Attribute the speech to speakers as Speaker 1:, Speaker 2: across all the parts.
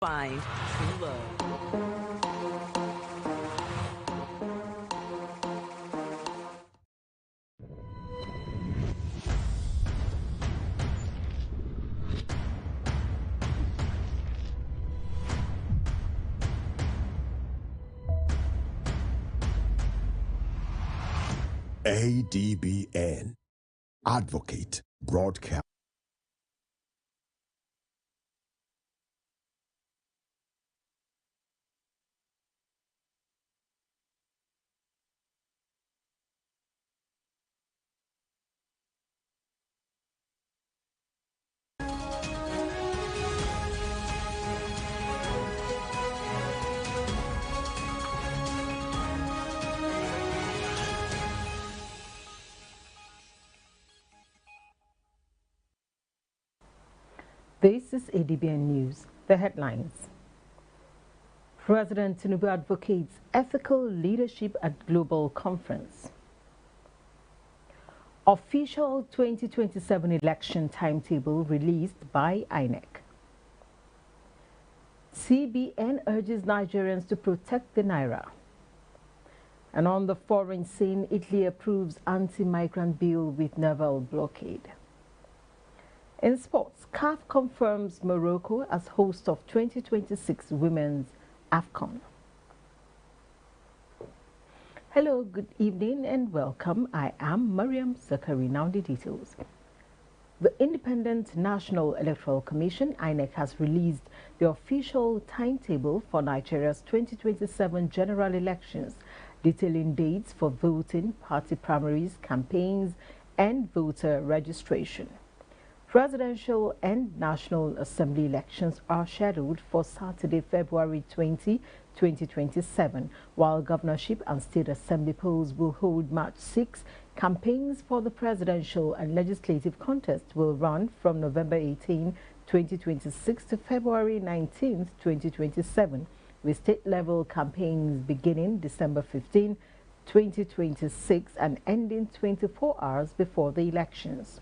Speaker 1: Find true love.
Speaker 2: ADBN, Advocate Broadcast.
Speaker 3: This is ADBN News. The headlines. President Tinubu advocates ethical leadership at global conference. Official 2027 election timetable released by INEC. CBN urges Nigerians to protect the naira. And on the foreign scene, Italy approves anti-migrant bill with naval blockade. In sports, CAF confirms Morocco as host of 2026 Women's AFCON. Hello, good evening and welcome. I am Mariam Zakari. Now the details. The Independent National Electoral Commission, INEC, has released the official timetable for Nigeria's 2027 general elections, detailing dates for voting, party primaries, campaigns, and voter registration. Presidential and National Assembly elections are scheduled for Saturday, February 20, 2027, while governorship and state assembly polls will hold March 6. Campaigns for the presidential and legislative contest will run from November 18, 2026 to February 19, 2027, with state-level campaigns beginning December 15, 2026 and ending 24 hours before the elections.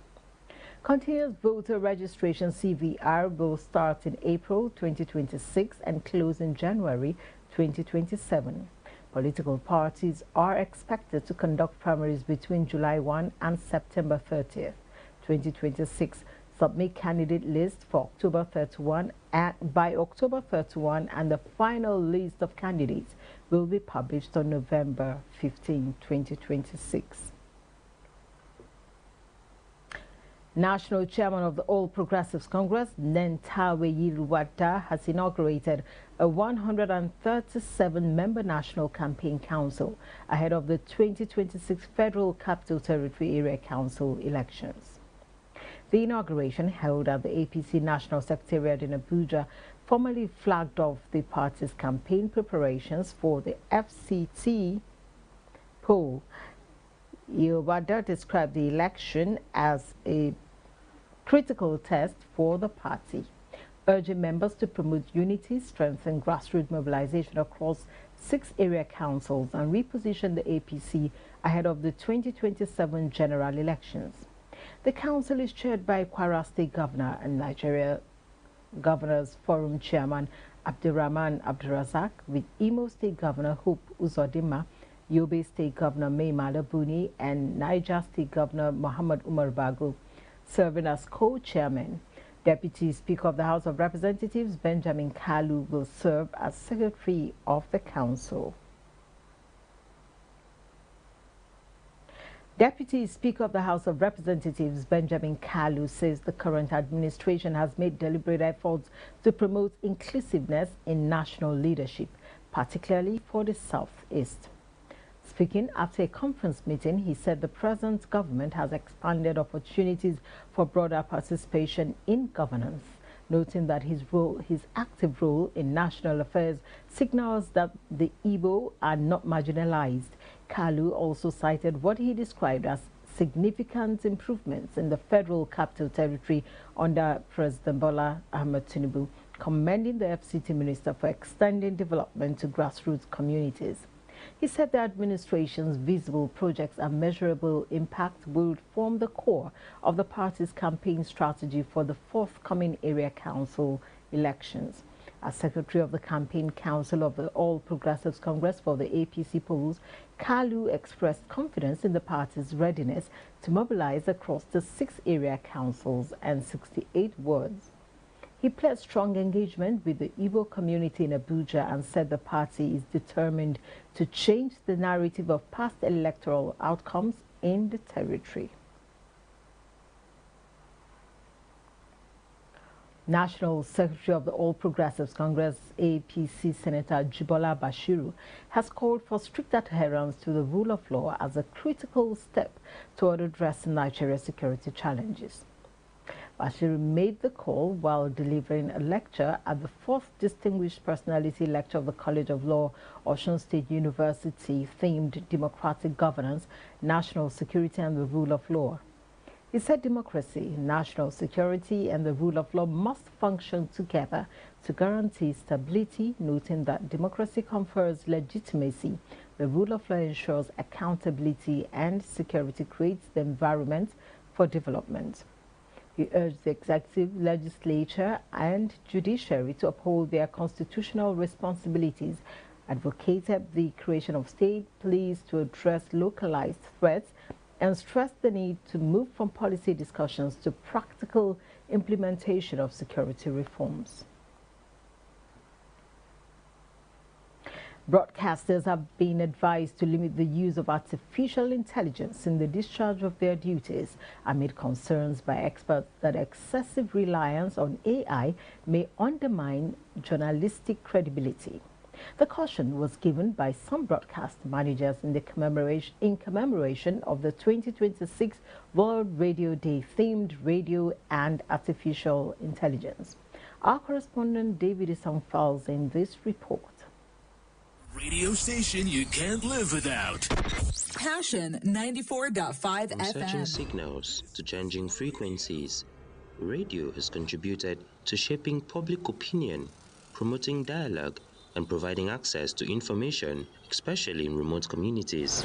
Speaker 3: Continuous voter registration CVR will start in April 2026 and close in January 2027. Political parties are expected to conduct primaries between July 1 and September 30th, 2026. Submit candidate list for October 31 by October 31, and the final list of candidates will be published on November 15, 2026. National Chairman of the All Progressives Congress, Nentawe Yiruwada, has inaugurated a 137-member National Campaign Council ahead of the 2026 Federal Capital Territory Area Council elections. The inauguration, held at the APC National Secretariat in Abuja, formally flagged off the party's campaign preparations for the FCT poll. Yiruwada described the election as a critical test for the party, urging members to promote unity, strengthen grassroots mobilization across 6 area councils, and reposition the APC ahead of the 2027 general elections. The council is chaired by Kwara State Governor and Nigeria Governors Forum Chairman Abdurrahman Abdurrazak, with Imo State Governor Hope Uzodinma, Yobe State Governor Mai Mala Buni, and Niger State Governor Muhammad Umar Bago serving as co-chairman. Deputy Speaker of the House of Representatives Benjamin Kalu will serve as secretary of the council. Deputy Speaker of the House of Representatives Benjamin Kalu says the current administration has made deliberate efforts to promote inclusiveness in national leadership, particularly for the Southeast. Speaking after a conference meeting, he said the present government has expanded opportunities for broader participation in governance, noting that his active role in national affairs signals that the Igbo are not marginalized. Kalu also cited what he described as significant improvements in the Federal Capital Territory under President Bola Ahmed Tinubu, commending the FCT minister for extending development to grassroots communities. He said the administration's visible projects and measurable impact will form the core of the party's campaign strategy for the forthcoming area council elections. As Secretary of the Campaign Council of the All Progressives Congress for the APC polls, Kalu expressed confidence in the party's readiness to mobilize across the 6 area councils and 68 wards. He pledged strong engagement with the Igbo community in Abuja and said the party is determined to change the narrative of past electoral outcomes in the territory. National Secretary of the All Progressives Congress APC Senator Jibola Bashiru has called for strict adherence to the rule of law as a critical step toward addressing Nigeria's security challenges. Bashiru made the call while delivering a lecture at the 4th Distinguished Personality Lecture of the College of Law, Osun State University, themed Democratic Governance, National Security and the Rule of Law. He said democracy, national security and the rule of law must function together to guarantee stability, noting that democracy confers legitimacy, the rule of law ensures accountability, and security creates the environment for development. He urged the executive, legislature and judiciary to uphold their constitutional responsibilities, advocated the creation of state police to address localized threats, and stressed the need to move from policy discussions to practical implementation of security reforms. Broadcasters have been advised to limit the use of artificial intelligence in the discharge of their duties amid concerns by experts that excessive reliance on AI may undermine journalistic credibility. The caution was given by some broadcast managers in commemoration of the 2026 World Radio Day themed radio and artificial intelligence. Our correspondent David Isang files in this report.
Speaker 4: Radio station you can't live without.
Speaker 5: Passion 94.5
Speaker 6: From
Speaker 5: FM.
Speaker 6: searching signals to changing frequencies, radio has contributed to shaping public opinion, promoting dialogue, and providing access to information, especially in remote communities.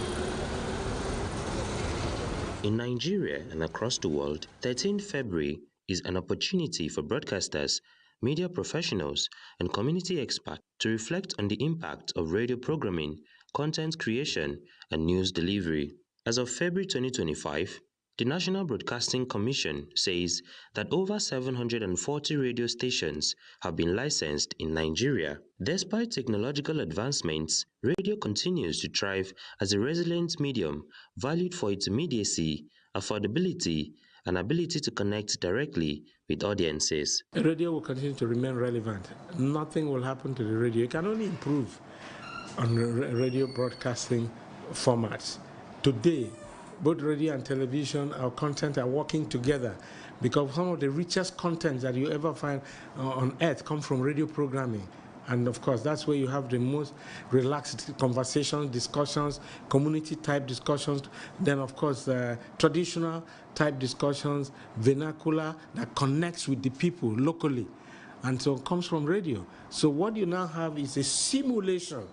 Speaker 6: In Nigeria and across the world, 13 February is an opportunity for broadcasters, media professionals, and community experts to reflect on the impact of radio programming, content creation, and news delivery. As of February 2025, the National Broadcasting Commission says that over 740 radio stations have been licensed in Nigeria. Despite technological advancements, radio continues to thrive as a resilient medium valued for its immediacy, affordability, and ability to connect directly with audiences.
Speaker 7: The radio will continue to remain relevant. Nothing will happen to the radio. It can only improve on radio broadcasting formats. Today, both radio and television, our content are working together because some of the richest content that you ever find on earth come from radio programming. And of course, that's where you have the most relaxed conversations, discussions, community-type discussions. Then, of course, traditional type discussions, vernacular that connects with the people locally. And so it comes from radio. So what you now have is a simulation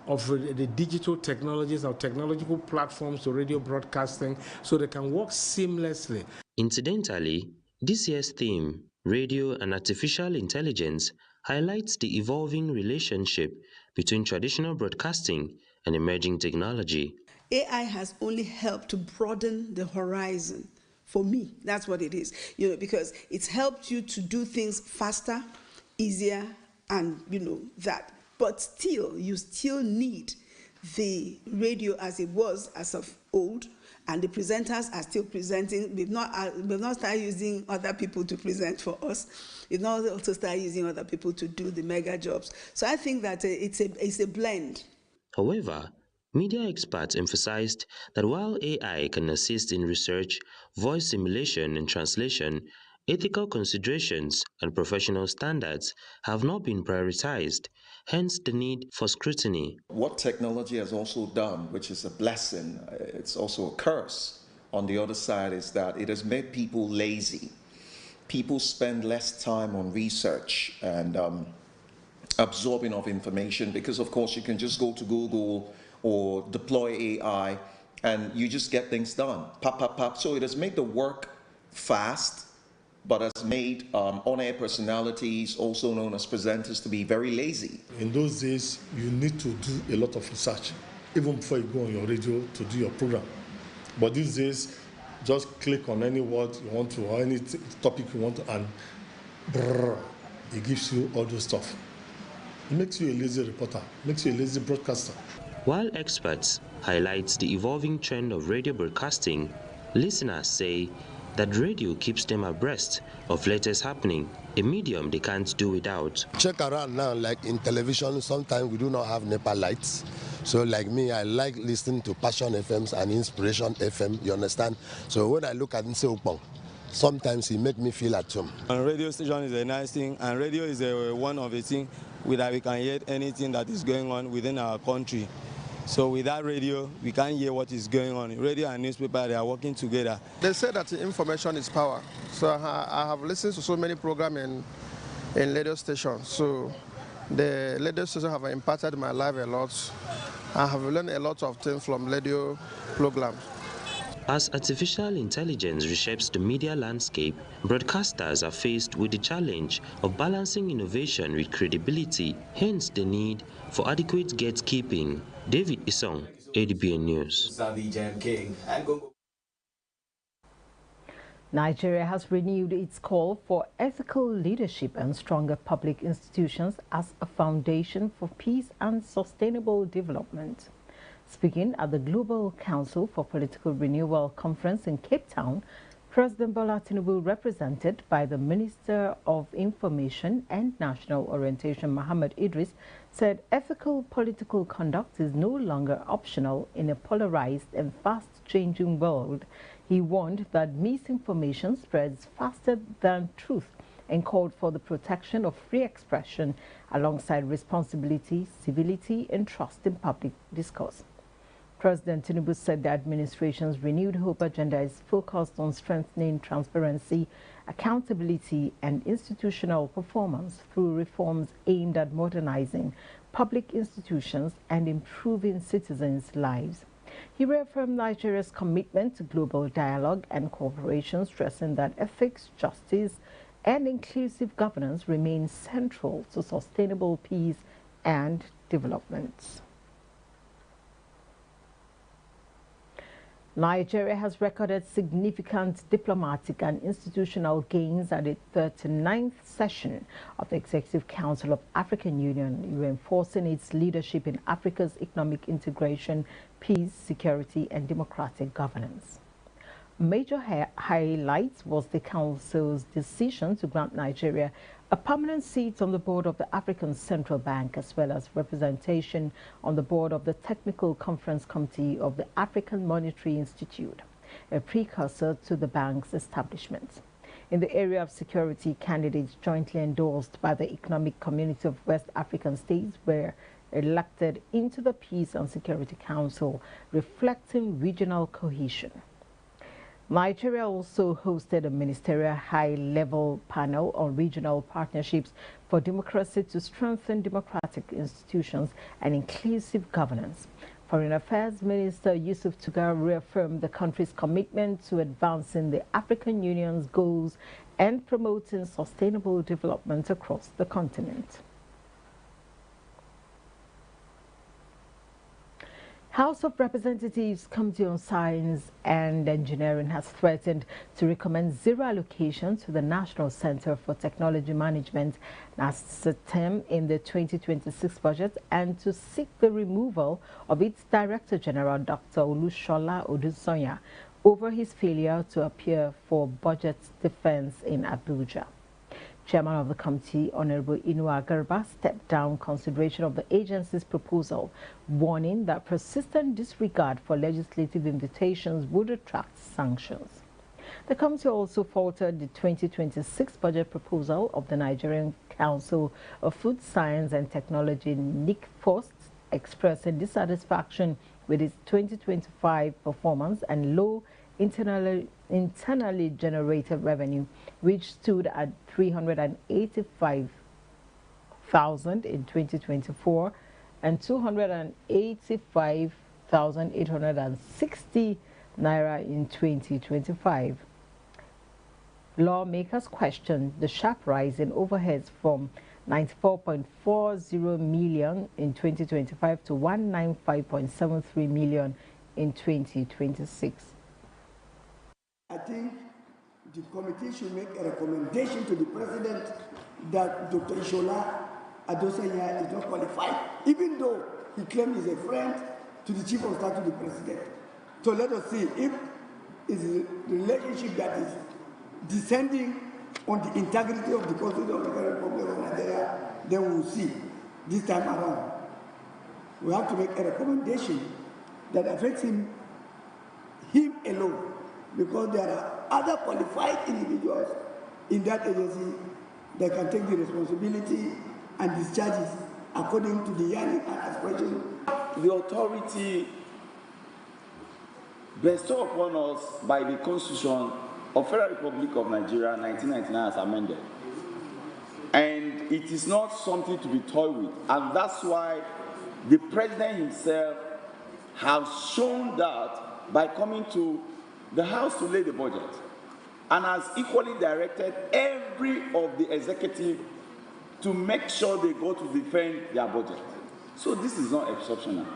Speaker 7: of the digital technologies or technological platforms to radio broadcasting so they can work seamlessly.
Speaker 6: Incidentally, this year's theme, Radio and Artificial Intelligence, highlights the evolving relationship between traditional broadcasting and emerging technology.
Speaker 8: AI has only helped to broaden the horizon. For me, that's what it is. Because it's helped you to do things faster, easier, and that. But still, you still need the radio as it was as of old, and the presenters are still presenting. We've not started using other people to present for us. We've not also started using other people to do the mega jobs. So I think that it's a blend.
Speaker 6: However, media experts emphasized that while AI can assist in research, voice simulation and translation, ethical considerations and professional standards have not been prioritized, hence the need for scrutiny.
Speaker 9: What technology has also done, which is a blessing, it's also a curse on the other side, is that it has made people lazy. People spend less time on research and absorbing of information because, of course, you can just go to Google or deploy AI and you just get things done. Pop, pop, pop. So it has made the work fast but has made on-air personalities, also known as presenters, to be very lazy.
Speaker 10: In those days, you need to do a lot of research, even before you go on your radio to do your program. But these days, just click on any word you want to, or any topic you want to, and brrr, it gives you all those stuff. It makes you a lazy reporter, makes you a lazy broadcaster.
Speaker 6: While experts highlight the evolving trend of radio broadcasting, listeners say that radio keeps them abreast of latest happening, a medium they can't do without.
Speaker 11: Check around now, like in television, sometimes we do not have NEPA lights. So like me, I like listening to Passion FMs and Inspiration FM, you understand? So when I look at Nseupong, sometimes it makes me feel at home.
Speaker 12: And radio station is a nice thing, and radio is one of the things that we can hear anything that is going on within our country. So without radio, we can't hear what is going on. Radio and newspaper, they are working together.
Speaker 13: They say that information is power. So I have listened to so many programs in radio stations. So the radio station have impacted my life a lot. I have learned a lot of things from radio programs.
Speaker 6: As artificial intelligence reshapes the media landscape, broadcasters are faced with the challenge of balancing innovation with credibility, hence the need for adequate gatekeeping. David Isong, ADBN News.
Speaker 3: Nigeria has renewed its call for ethical leadership and stronger public institutions as a foundation for peace and sustainable development. Speaking at the Global Council for Political Renewal Conference in Cape Town, President Bola Tinubu, represented by the Minister of Information and National Orientation, Mohammed Idris, said ethical political conduct is no longer optional in a polarized and fast-changing world. He warned that misinformation spreads faster than truth and called for the protection of free expression alongside responsibility, civility, and trust in public discourse. President Tinubu said the administration's renewed hope agenda is focused on strengthening transparency, accountability, and institutional performance through reforms aimed at modernizing public institutions and improving citizens' lives. He reaffirmed Nigeria's commitment to global dialogue and cooperation, stressing that ethics, justice, and inclusive governance remain central to sustainable peace and development. Nigeria has recorded significant diplomatic and institutional gains at its 39th session of the Executive Council of African Union, reinforcing its leadership in Africa's economic integration, peace, security, and democratic governance. Major highlights was the Council's decision to grant Nigeria a permanent seat on the board of the African Central Bank, as well as representation on the board of the Technical Conference Committee of the African Monetary Institute, a precursor to the bank's establishment. In the area of security, candidates jointly endorsed by the Economic Community of West African States were elected into the Peace and Security Council, reflecting regional cohesion. Nigeria also hosted a ministerial high-level panel on regional partnerships for democracy to strengthen democratic institutions and inclusive governance. Foreign Affairs Minister Yusuf Tugar reaffirmed the country's commitment to advancing the African Union's goals and promoting sustainable development across the continent. House of Representatives Committee on Science and Engineering has threatened to recommend zero allocation to the National Center for Technology Management, Nass, in the 2026 budget and to seek the removal of its Director General, Dr. Olushola Odunsanya, over his failure to appear for budget defense in Abuja. Chairman of the committee, Honorable Inua Garba, stepped down consideration of the agency's proposal, warning that persistent disregard for legislative invitations would attract sanctions. The committee also faltered the 2026 budget proposal of the Nigerian Council of Food Science and Technology, NICFOST, expressing dissatisfaction with its 2025 performance and low internally generated revenue, which stood at 385,000 in 2024 and 285,860 naira in 2025. Lawmakers questioned the sharp rise in overheads from 94.40 million in 2025 to 195.73 million in 2026.
Speaker 14: I think the committee should make a recommendation to the president that Dr. Ishola Adosanya is not qualified, even though he claimed he's a friend to the chief of staff to the president. So let us see if it's a relationship that is descending on the integrity of the Constitution of the Federal Republic of Nigeria, then we will see this time around. We have to make a recommendation that affects him alone, because there are other qualified individuals in that agency that can take the responsibility and discharges according to the yearning and aspiration.
Speaker 15: The authority bestowed upon us by the Constitution of Federal Republic of Nigeria 1999 as amended. And it is not something to be toyed with. And that's why the president himself has shown that by coming to the House to lay the budget, and has equally directed every of the executive to make sure they go to defend their budget. So this is not exceptional.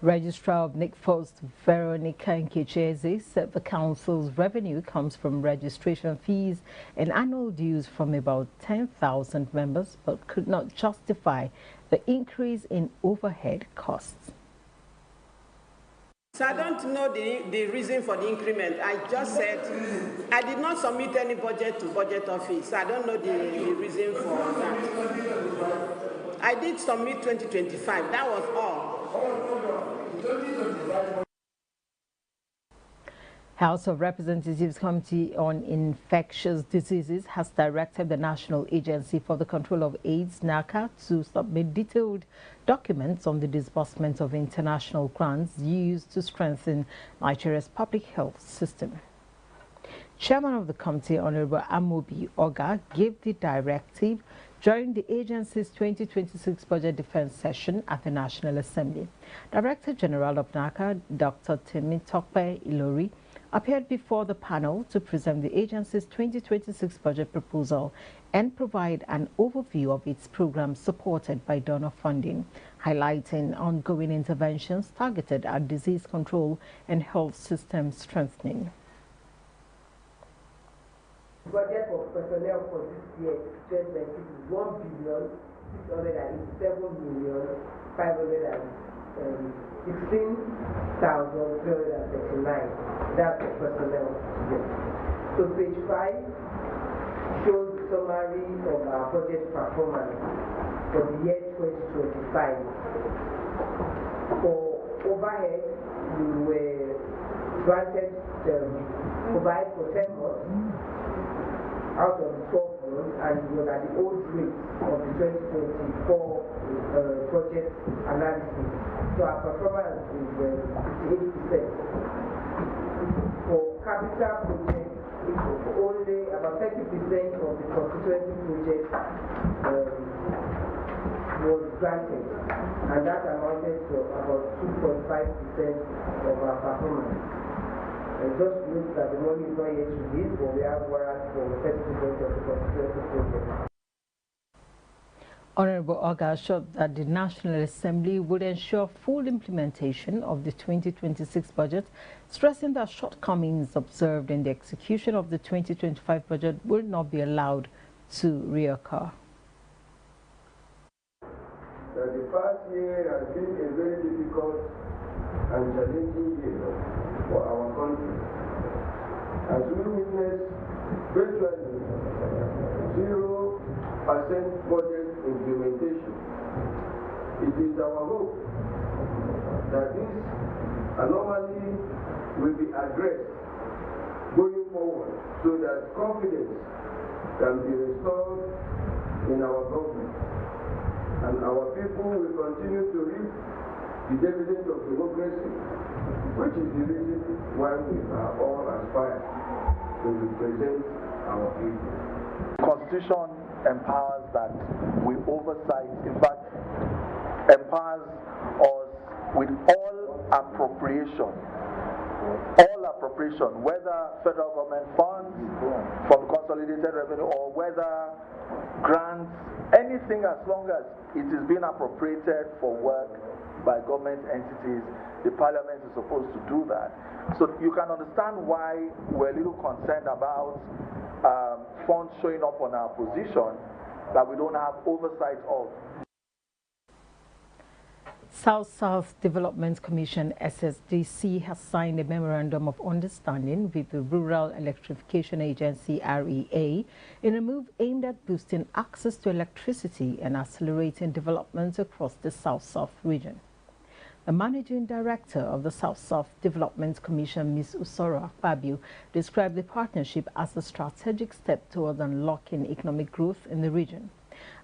Speaker 3: Registrar of NICFOS, Veronica Nkecheze, said the council's revenue comes from registration fees and annual dues from about 10,000 members, but could not justify the increase in overhead costs.
Speaker 16: So I don't know the reason for the increment. I just said I did not submit any budget to budget office. So I don't know the reason for that. I did submit 2025. That was all.
Speaker 3: House of Representatives Committee on Infectious Diseases has directed the National Agency for the Control of AIDS, NACA, to submit detailed documents on the disbursement of international grants used to strengthen Nigeria's public health system. Chairman of the committee, Honorable Amobi Oga, gave the directive during the agency's 2026 budget defense session at the National Assembly. Director General of NACA, Dr. Temitope Ilori, appeared before the panel to present the agency's 2026 budget proposal and provide an overview of its programs supported by donor funding, highlighting ongoing interventions targeted at disease control and health system strengthening.
Speaker 17: Budget for personnel for this year, 2026, is 1,687,516,339. That's the personnel. So page 5 shows the summary of our budget performance for the year 2025. For overhead, we were granted overhead for 10 months out of the 12 months, and it was at the old rate of the 2024 project analysis. So our performance is 58%. For capital projects, only about 30% of the constituency project was granted, and that amounted to about 2.5% of our performance. And just note that the money is not yet released, but we have warrants for 30% of the constituency project.
Speaker 3: Honorable Oga assured that the National Assembly would ensure full implementation of the 2026 budget, stressing that shortcomings observed in the execution of the 2025 budget will not be allowed to reoccur.
Speaker 18: The past year has been a very difficult and challenging year for our country, as we witness virtually 0% budget implementation. It is our hope that this anomaly will be addressed going forward so that confidence can be restored in our government, and our people will continue to reap the dividends of democracy, which is the reason why we are all aspired to represent our people.
Speaker 19: The Constitution empowers that we oversight, in fact, empowers us with all appropriation, all appropriation, whether federal government funds from consolidated revenue or whether grants, anything as long as it is being appropriated for work by government entities, the parliament is supposed to do that. So you can understand why we're a little concerned about funds showing up on our position that we don't have oversight of.
Speaker 3: South-South Development Commission SSDC has signed a memorandum of understanding with the Rural Electrification Agency REA in a move aimed at boosting access to electricity and accelerating development across the South-South region. The Managing Director of the South-South Development Commission, Ms. Usora Fabio, described the partnership as a strategic step towards unlocking economic growth in the region.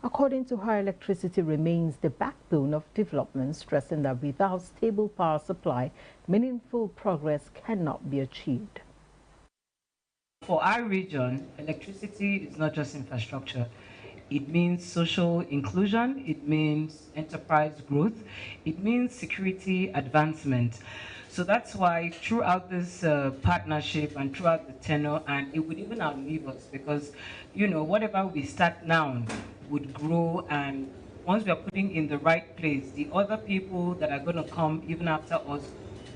Speaker 3: According to her, electricity remains the backbone of development, stressing that without stable power supply, meaningful progress cannot be achieved.
Speaker 20: For our region, electricity is not just infrastructure. It means social inclusion, it means enterprise growth, it means security advancement. So that's why throughout this partnership and throughout the tenure, and it would even outlive us because, you know, whatever we start now would grow, and once we are putting in the right place, the other people that are going to come even after us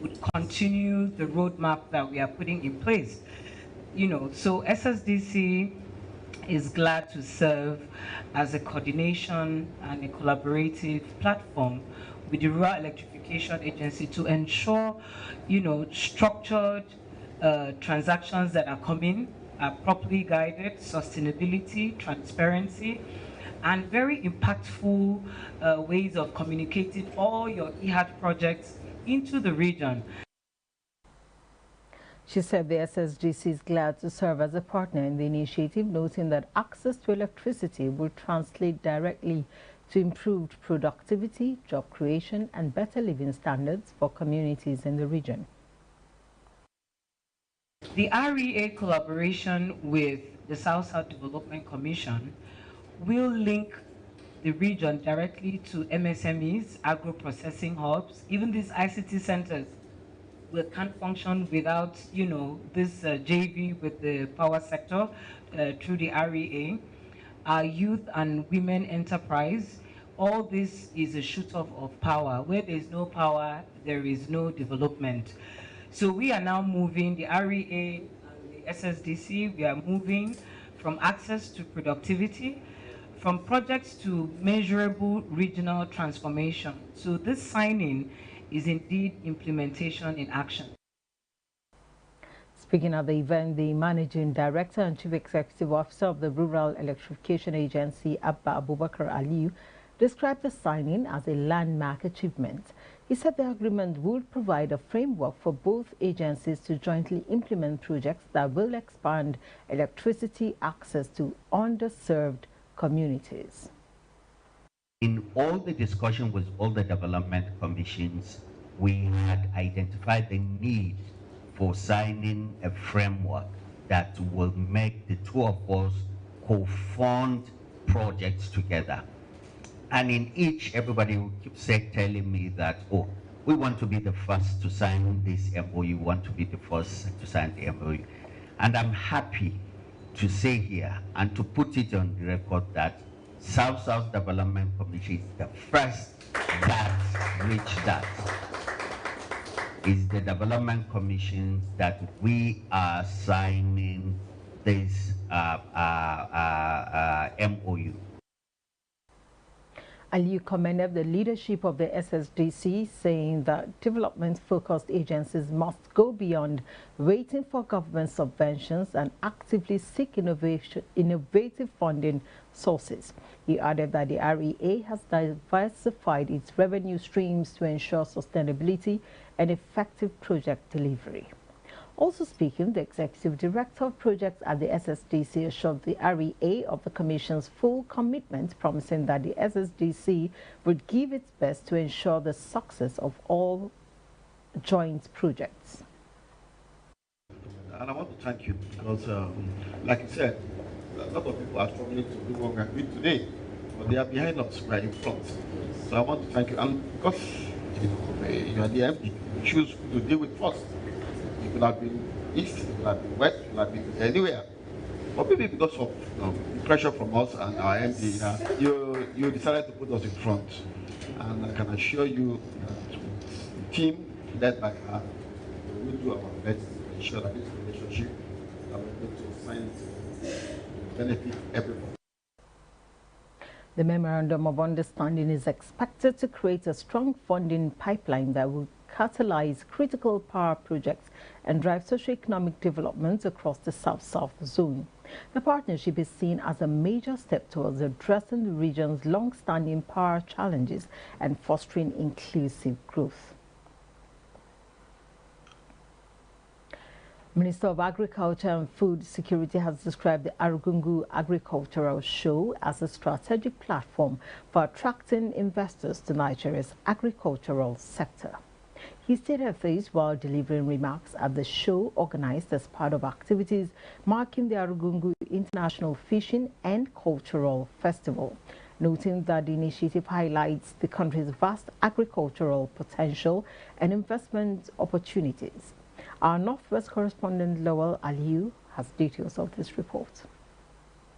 Speaker 20: would continue the roadmap that we are putting in place. You know, so SSDC is glad to serve as a coordination and a collaborative platform with the Rural Electrification Agency to ensure, you know, structured transactions that are coming are properly guided, sustainability, transparency, and very impactful ways of communicating all your EHAT projects into the region.
Speaker 3: She said the SSGC is glad to serve as a partner in the initiative, noting that access to electricity will translate directly to improved productivity, job creation, and better living standards for communities in the region.
Speaker 20: The REA collaboration with the South-South Development Commission will link the region directly to MSMEs, agro-processing hubs, even these ICT centers. We can't function without, you know, this JV with the power sector through the REA, our youth and women enterprise. All this is a shoot-off of power. Where there is no power, there is no development. So we are now moving, the REA and the SSDC, we are moving from access to productivity, from projects to measurable regional transformation. So this signing is indeed implementation in action.
Speaker 3: Speaking at the event, the Managing Director and Chief Executive Officer of the Rural Electrification Agency, Abba Abubakar Aliyu, described the signing as a landmark achievement. He said the agreement would provide a framework for both agencies to jointly implement projects that will expand electricity access to underserved communities.
Speaker 21: In all the discussion with all the development commissions, we had identified the need for signing a framework that will make the two of us co-fund projects together. And in each, everybody will keep telling me that, oh, we want to be the first to sign this MOU, we want to be the first to sign the MOU. And I'm happy to say here and to put it on the record that South-South Development Commission is the first that reached that. It's the Development Commission that we are signing this MOU.
Speaker 3: Aliyu commended the leadership of the SSDC, saying that development-focused agencies must go beyond waiting for government subventions and actively seek innovative funding sources. He added that the REA has diversified its revenue streams to ensure sustainability and effective project delivery. Also speaking, the Executive Director of Projects at the SSDC assured the REA of the Commission's full commitment, promising that the SSDC would give its best to ensure the success of all joint projects.
Speaker 22: And I want to thank you because, like you said, a lot of people are struggling to do what we are doing today, but they are behind us, we are in front. So I want to thank you, and because you are the MP, you choose to deal with first. You could have been east, it could have been west, it could have been anywhere. But maybe because of pressure from us and our MD, you decided to put us in front. And I can assure you that the team led by her will do our best to ensure that this relationship that we're going to sign benefit everyone.
Speaker 3: The Memorandum of Understanding is expected to create a strong funding pipeline that will catalyze critical power projects and drive socio-economic development across the South-South zone. The partnership is seen as a major step towards addressing the region's long-standing power challenges and fostering inclusive growth. Minister of Agriculture and Food Security has described the Argungu Agricultural Show as a strategic platform for attracting investors to Nigeria's agricultural sector. He stated this while delivering remarks at the show organized as part of activities marking the Argungu International Fishing and Cultural Festival, noting that the initiative highlights the country's vast agricultural potential and investment opportunities. Our Northwest correspondent Lowell Aliyu has details of this report.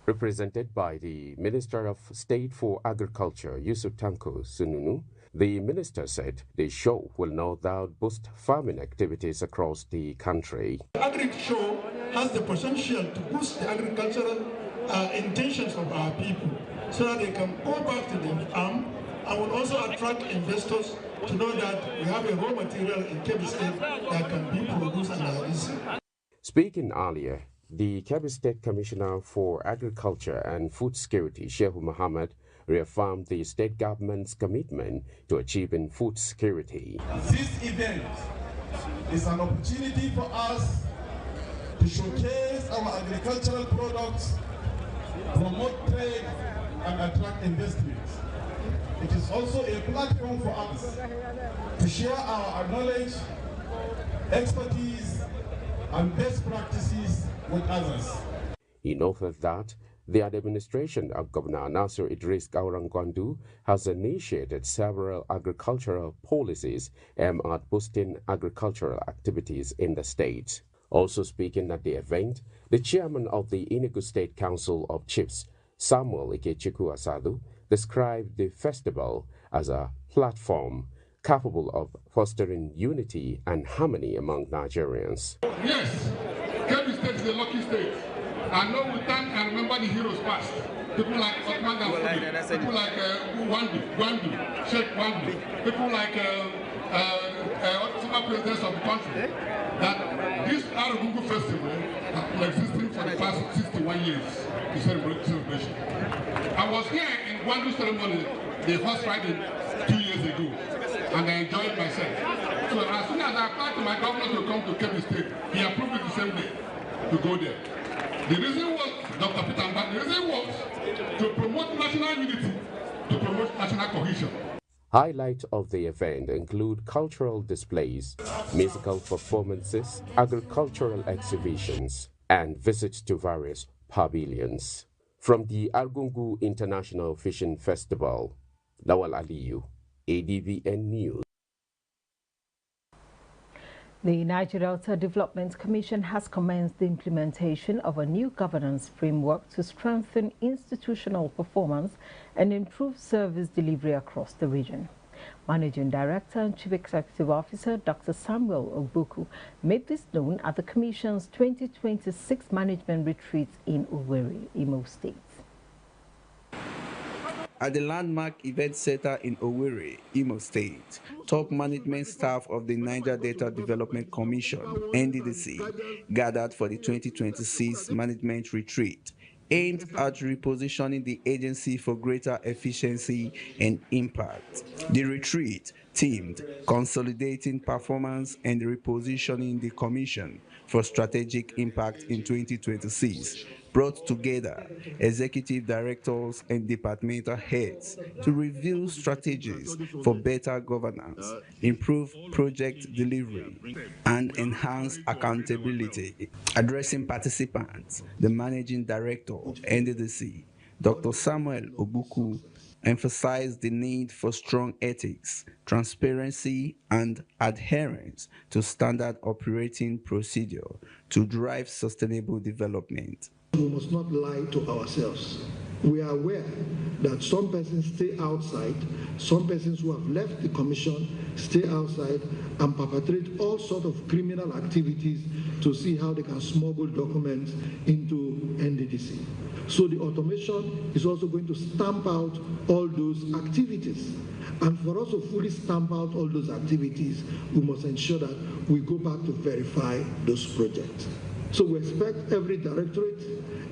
Speaker 1: Represented by the Minister of State for Agriculture, Yusuf Tanko Sununu, the minister said the show will no doubt boost farming activities across the country.
Speaker 2: The Agri Show has the potential to boost the agricultural intentions of our people so that they can go back to the farm and will also attract investors to know that we have a raw material in Kebbi State that can be produced under this.
Speaker 1: Speaking earlier, the Kebbi State Commissioner for Agriculture and Food Security, Shehu Muhammad, reaffirmed the state government's commitment to achieving food security.
Speaker 2: This event is an opportunity for us to showcase our agricultural products, promote trade, and attract investments. It is also a platform for us to share our knowledge, expertise, and best practices with others.
Speaker 1: He noted that the administration of Governor Nasir Idris Gaurangwandu has initiated several agricultural policies aimed at boosting agricultural activities in the state. Also speaking at the event, the chairman of the Enugu State Council of Chiefs, Samuel Ikechukwu Asadu, described the festival as a platform capable of fostering unity and harmony among Nigerians.
Speaker 2: Yes, Kebbi State is a lucky state. I know we thank and remember the heroes past. People like Otman Danfodio, people like Gwandu, Sheikh Gwandu, people like former presidents of the country. That this Argungu festival has been existing for the past 61 years to celebrate celebration. I was here in Gwandu ceremony, the horse riding 2 years ago, and I enjoyed myself. So as soon as I applied to my governor to come to Kebbi State, he approved it the same day to go there. The reason was, Dr. Peter Mbak, the reason was to promote national unity, to promote national cohesion.
Speaker 1: Highlights of the event include cultural displays, musical performances, agricultural exhibitions, and visits to various pavilions. From the Argungu International Fishing Festival, Lawal Aliyu, ADBN News.
Speaker 3: The Nigeria Delta Development Commission has commenced the implementation of a new governance framework to strengthen institutional performance and improve service delivery across the region. Managing Director and Chief Executive Officer Dr. Samuel Ogbuku made this known at the Commission's 2026 Management Retreat in Owerri, Imo State.
Speaker 23: At the landmark event center in Owerri, Imo State, top management staff of the Niger Delta Development Commission, NDDC, gathered for the 2026 Management Retreat, aimed at repositioning the agency for greater efficiency and impact. The retreat themed Consolidating Performance and Repositioning the Commission for Strategic Impact in 2026 brought together executive directors and departmental heads to review strategies for better governance, improve project delivery, and enhance accountability. Addressing participants, the Managing Director, NDDC, Dr. Samuel Ogbuku, emphasized the need for strong ethics, transparency, and adherence to standard operating procedure to drive sustainable development.
Speaker 14: We must not lie to ourselves. We are aware that some persons stay outside, some persons who have left the commission stay outside and perpetrate all sorts of criminal activities to see how they can smuggle documents into NDDC. So the automation is also going to stamp out all those activities. And for us to fully stamp out all those activities, we must ensure that we go back to verify those projects. So we expect every directorate,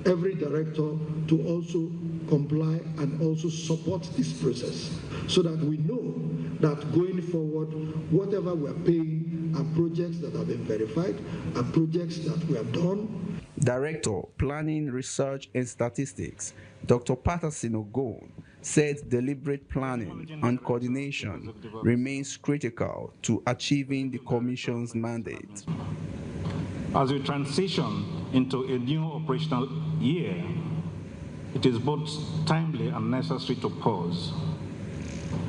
Speaker 14: every director to also comply and also support this process so that we know that going forward, whatever we're paying are projects that have been verified, are projects that we have done.
Speaker 23: Director, Planning, Research and Statistics, Dr. Patterson Ogon, said deliberate planning and coordination remains critical to achieving the Commission's mandate.
Speaker 4: As we transition into a new operational year, it is both timely and necessary to pause,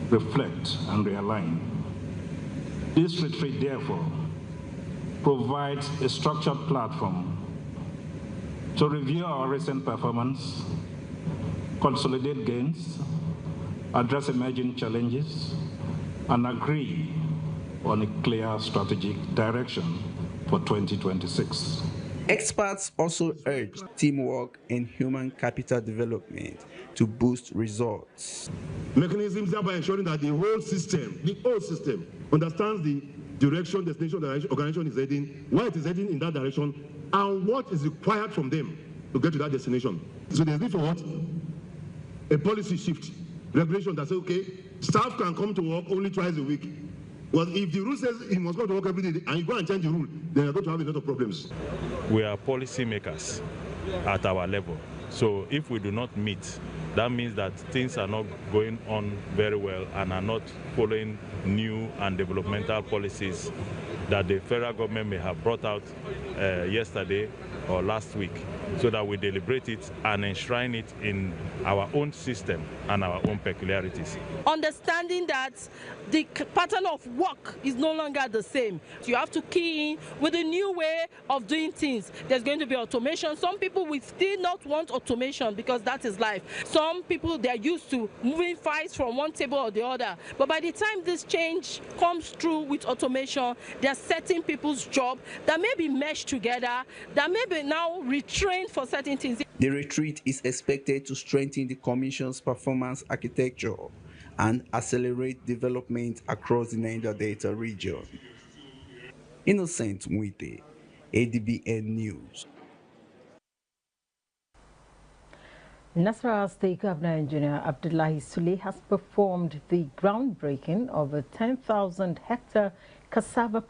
Speaker 4: reflect, and realign. This retreat, therefore, provides a structured platform to review our recent performance, consolidate gains, address emerging challenges, and agree on a clear strategic direction for 2026.
Speaker 23: Experts also urged teamwork and human capital development to boost results.
Speaker 5: Mechanisms thereby ensuring that the whole system, understands the direction, destination the organization is heading, why it is heading in that direction, and what is required from them to get to that destination. So there's need for what? A policy shift, regulation that says, okay, staff can come to work only twice a week. Well, if the rule says he must go to work every day and you go and change the rule, then you're going to have a lot of problems.
Speaker 7: We are policy makers at our level. So if we do not meet, that means that things are not going on very well and are not following new and developmental policies that the federal government may have brought out yesterday or last week, so that we deliberate it and enshrine it in our own system and our own peculiarities.
Speaker 24: Understanding that the pattern of work is no longer the same. You have to key in with a new way of doing things. There's going to be automation. Some people will still not want automation because that is life. Some people, they're used to moving files from one table or the other. But by the time this change comes through with automation, they're setting people's job that may be meshed together, that may be now retrained for certain things.
Speaker 23: The retreat is expected to strengthen the Commission's performance architecture and accelerate development across the Niger Delta region. Innocent Mwite, ADBN News.
Speaker 3: Nasarawa State Governor Engineer Abdullahi Sule has performed the groundbreaking of a 10,000-hectare cassava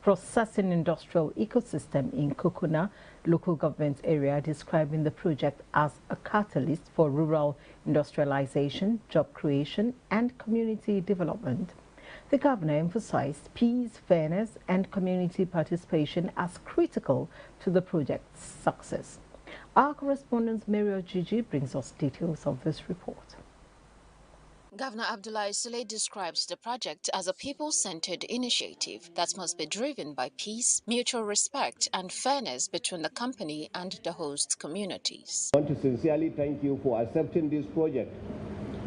Speaker 3: processing industrial ecosystem in Kokuna local government area, describing the project as a catalyst for rural industrialization, job creation, and community development. The governor emphasized peace, fairness, and community participation as critical to the project's success. Our correspondent Mario Gigi brings us details of this report.
Speaker 25: Governor Abdullahi Sule describes the project as a people-centered initiative that must be driven by peace, mutual respect, and fairness between the company and the host communities.
Speaker 26: I want to sincerely thank you for accepting this project,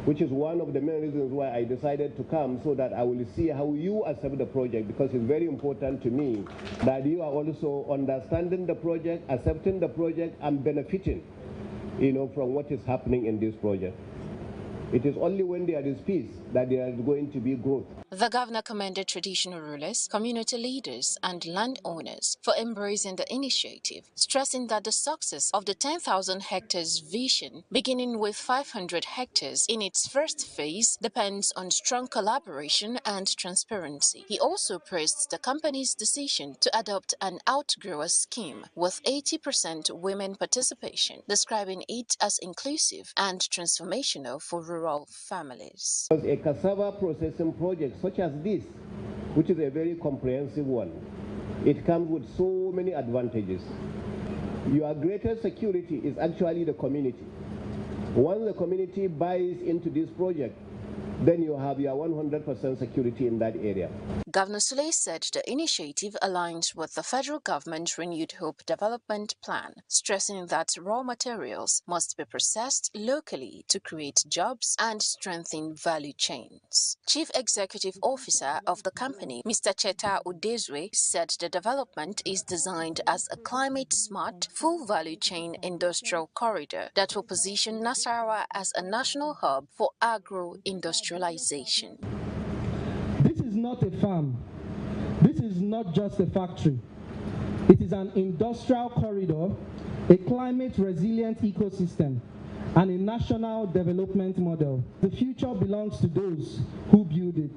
Speaker 26: which is one of the main reasons why I decided to come, so that I will see how you accept the project, because it's very important to me that you are also understanding the project, accepting the project, and benefiting, from what is happening in this project. It is only when there is peace that there is going to be growth.
Speaker 25: The governor commended traditional rulers, community leaders, and landowners for embracing the initiative, stressing that the success of the 10,000 hectares vision, beginning with 500 hectares in its first phase, depends on strong collaboration and transparency. He also praised the company's decision to adopt an outgrower scheme with 80% women participation, describing it as inclusive and transformational for rural families.
Speaker 26: A cassava processing project such as this, which is a very comprehensive one, it comes with so many advantages. Your greatest security is actually the community. Once the community buys into this project, then you have your 100% security in that area.
Speaker 25: Governor Sule said the initiative aligns with the federal government's Renewed Hope development plan, stressing that raw materials must be processed locally to create jobs and strengthen value chains. Chief Executive Officer of the company, Mr. Cheta Udezwe, said the development is designed as a climate-smart, full-value chain industrial corridor that will position Nasarawa as a national hub for agro-industrialization.
Speaker 8: This is not a farm. This is not just a factory. It is an industrial corridor, a climate-resilient ecosystem, and a national development model. The future belongs to those who build it.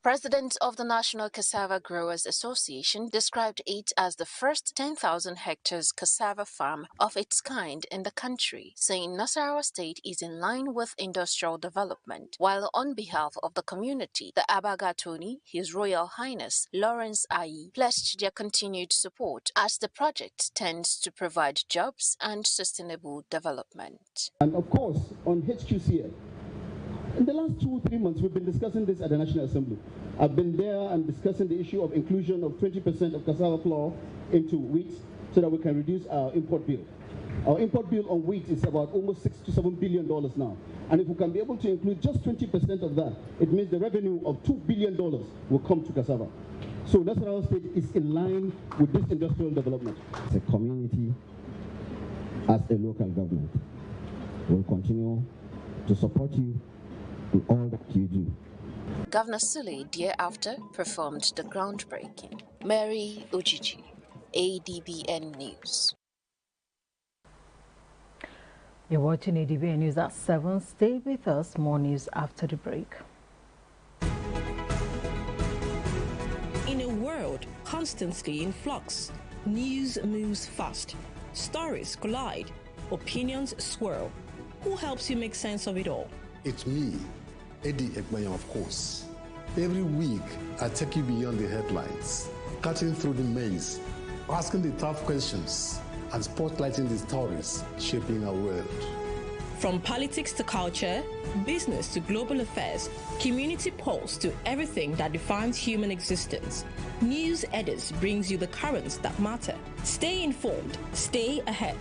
Speaker 25: President of the National Cassava Growers Association described it as the first 10,000 hectares cassava farm of its kind in the country, saying Nasarawa State is in line with industrial development, while on behalf of the community, the Abagatoni, His Royal Highness Lawrence Ayi, pledged their continued support as the project tends to provide jobs and sustainable development.
Speaker 9: And of course, on HQCL, in the last 2 or 3 months, we've been discussing this at the National Assembly. I've been there and discussing the issue of inclusion of 20% of cassava flour into wheat so that we can reduce our import bill. Our import bill on wheat is about almost $6 to $7 billion now. And if we can be able to include just 20% of that, it means the revenue of $2 billion will come to cassava. So Nasarawa State is in line with this industrial development.
Speaker 10: As a community, as a local government, we'll continue to support you in all that you do.
Speaker 25: Governor Sule thereafter performed the groundbreaking. Mary Ujiji, ADBN News.
Speaker 3: You're watching ADBN News at 7. Stay with us. More news after the break.
Speaker 11: In a world constantly in flux, news moves fast, stories collide, opinions swirl. Who helps you make sense of it all?
Speaker 12: It's me, ADBN, of course. Every week, I take you beyond the headlines, cutting through the maze, asking the tough questions, and spotlighting the stories shaping our world.
Speaker 11: From politics to culture, business to global affairs, community pulse to everything that defines human existence, News Eddies brings you the currents that matter. Stay informed, stay ahead.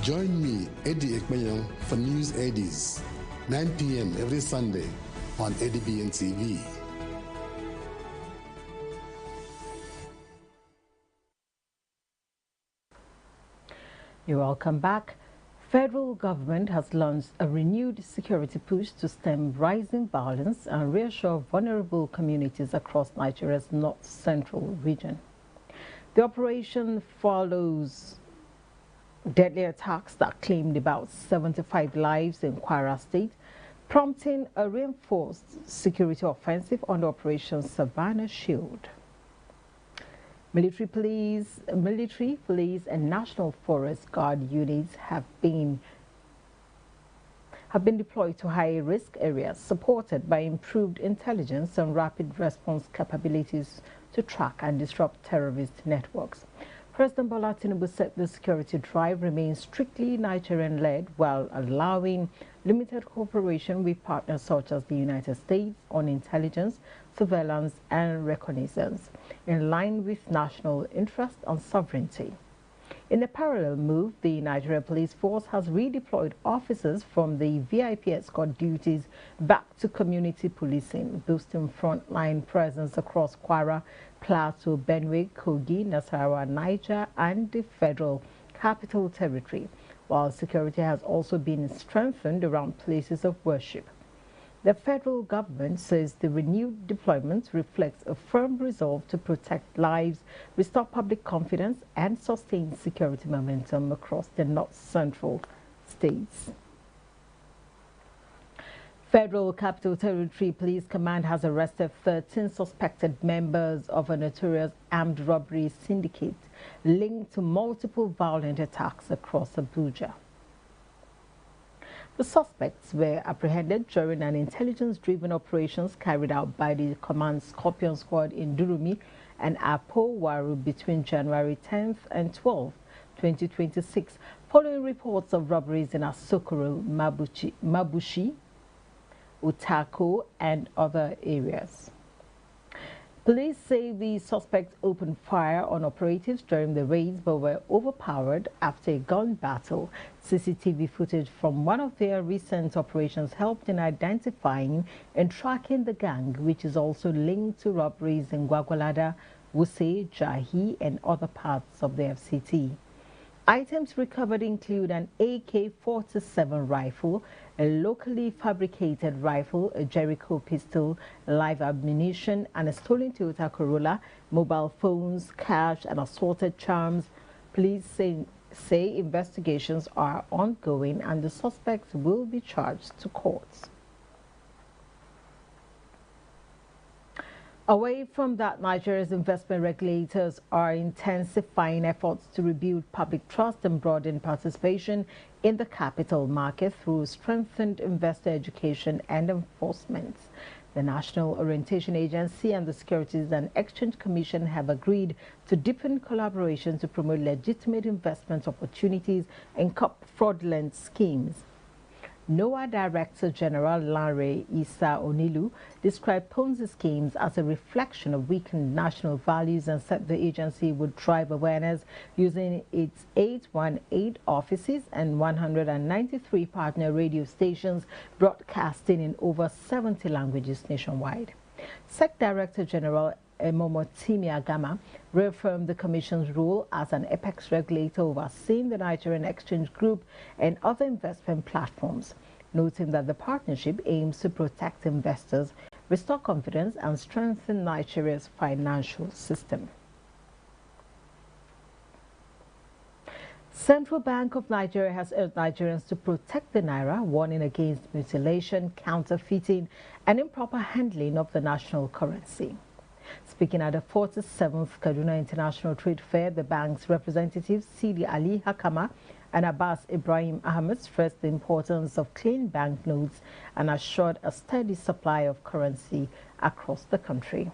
Speaker 12: Join me, ADBN, for News Eddies, 9 p.m. every Sunday on ADBN TV.
Speaker 3: You're welcome back. Federal government has launched a renewed security push to stem rising violence and reassure vulnerable communities across Nigeria's north-central region. The operation follows deadly attacks that claimed about 75 lives in Kwara State, prompting a reinforced security offensive under Operation Savannah Shield. Military police and National Forest Guard units have been deployed to high-risk areas, supported by improved intelligence and rapid response capabilities to track and disrupt terrorist networks. President Bola Tinubu said the security drive remains strictly Nigerian-led while allowing limited cooperation with partners such as the United States on intelligence, surveillance and reconnaissance, in line with national interest and sovereignty. In a parallel move, the Nigeria Police Force has redeployed officers from the VIP escort duties back to community policing, boosting frontline presence across Kwara, Plateau, Benue, Kogi, Nasarawa, Niger, and the Federal Capital Territory, while security has also been strengthened around places of worship. The federal government says the renewed deployment reflects a firm resolve to protect lives, restore public confidence, and sustain security momentum across the north-central states. Federal Capital Territory Police Command has arrested 13 suspected members of a notorious armed robbery syndicate linked to multiple violent attacks across Abuja. The suspects were apprehended during an intelligence-driven operations carried out by the Command Scorpion Squad in Durumi and Apo Waru between January 10th and 12th, 2026, following reports of robberies in Asokoro, Mabushi, Utako, and other areas. Police say the suspects opened fire on operatives during the raids but were overpowered after a gun battle. CCTV footage from one of their recent operations helped in identifying and tracking the gang, which is also linked to robberies in Gwagwalada, Wuse, Jahi, and other parts of the FCT. Items recovered include an AK-47 rifle, a locally fabricated rifle, a Jericho pistol, live ammunition, and a stolen Toyota Corolla, mobile phones, cash, and assorted charms. Police say investigations are ongoing and the suspects will be charged to court. Away from that, Nigeria's investment regulators are intensifying efforts to rebuild public trust and broaden participation in the capital market through strengthened investor education and enforcement. The National Orientation Agency and the Securities and Exchange Commission have agreed to deepen collaboration to promote legitimate investment opportunities and curb fraudulent schemes. NOAA Director General Lanre Issa Onilu described Ponzi schemes as a reflection of weakened national values and said the agency would drive awareness using its 818 offices and 193 partner radio stations broadcasting in over 70 languages nationwide. SEC Director General Momotimi Agama reaffirmed the Commission's role as an apex regulator overseeing the Nigerian Exchange Group and other investment platforms, noting that the partnership aims to protect investors, restore confidence, and strengthen Nigeria's financial system. Central Bank of Nigeria has urged Nigerians to protect the naira, warning against mutilation, counterfeiting, and improper handling of the national currency. Speaking at the 47th Kaduna International Trade Fair, the bank's representatives Sidi Ali Hakama and Abbas Ibrahim Ahmed stressed the importance of clean banknotes and assured a steady supply of currency across the country.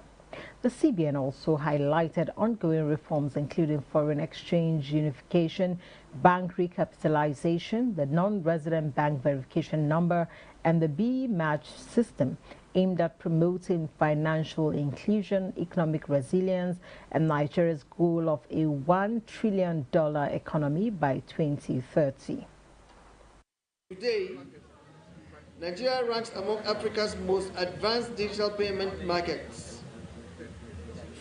Speaker 3: The CBN also highlighted ongoing reforms including foreign exchange unification, bank recapitalization, the non-resident bank verification number, and the B-Match system aimed at promoting financial inclusion, economic resilience, and Nigeria's goal of a $1 trillion economy by 2030.
Speaker 6: Today, Nigeria ranks among Africa's most advanced digital payment markets.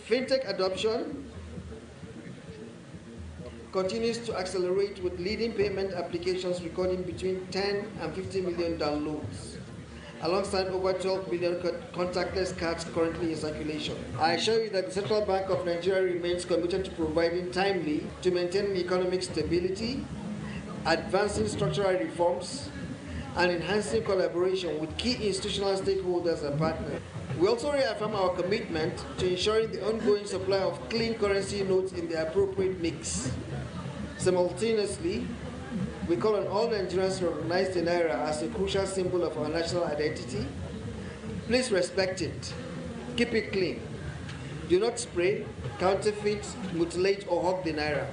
Speaker 6: Fintech adoption continues to accelerate with leading payment applications recording between 10 and 50 million downloads, alongside over 12 million contactless cards currently in circulation. I assure you that the Central Bank of Nigeria remains committed to providing timely to maintain economic stability, advancing structural reforms, and enhancing collaboration with key institutional stakeholders and partners. We also reaffirm our commitment to ensuring the ongoing supply of clean currency notes in the appropriate mix. Simultaneously, we call on all Nigerians to recognize the naira as a crucial symbol of our national identity. Please respect it. Keep it clean. Do not spray, counterfeit, mutilate, or hog the naira.